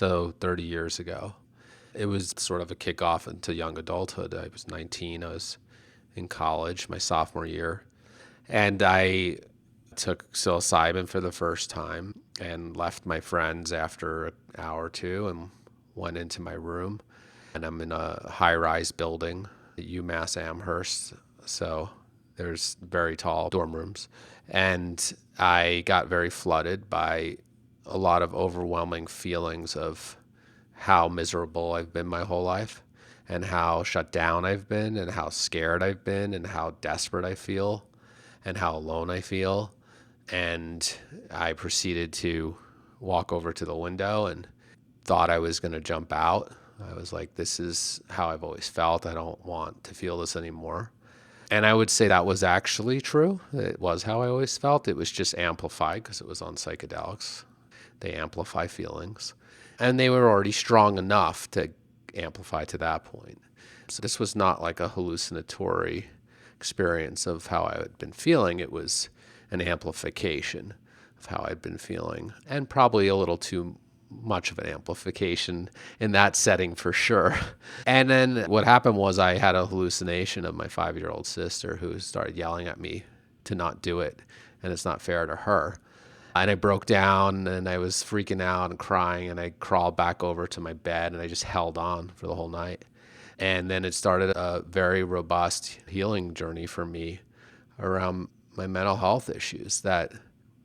so 30 years ago. It was sort of a kickoff into young adulthood. I was 19. I was in college, my sophomore year. And I took psilocybin for the first time and left my friends after an hour or two and went into my room. And I'm in a high-rise building at UMass Amherst. So there's very tall dorm rooms. And I got very flooded by a lot of overwhelming feelings of how miserable I've been my whole life and how shut down I've been and how scared I've been and how desperate I feel and how alone I feel. And I proceeded to walk over to the window and thought I was going to jump out. I was like, this is how I've always felt. I don't want to feel this anymore. And I would say that was actually true. It was how I always felt. It was just amplified because it was on psychedelics. They amplify feelings. And they were already strong enough to amplify to that point. So this was not like a hallucinatory experience of how I had been feeling. It was an amplification of how I'd been feeling, and probably a little too much of an amplification in that setting for sure. And then what happened was I had a hallucination of my 5-year-old sister who started yelling at me to not do it, and it's not fair to her. And I broke down and I was freaking out and crying, and I crawled back over to my bed and I just held on for the whole night. And then it started a very robust healing journey for me around my mental health issues that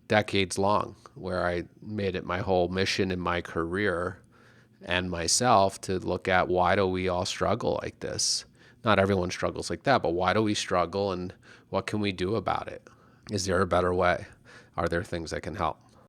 decades long, where I made it my whole mission in my career and myself to look at, why do we all struggle like this? Not everyone struggles like that, but why do we struggle and what can we do about it? Is there a better way? Are there things that can help?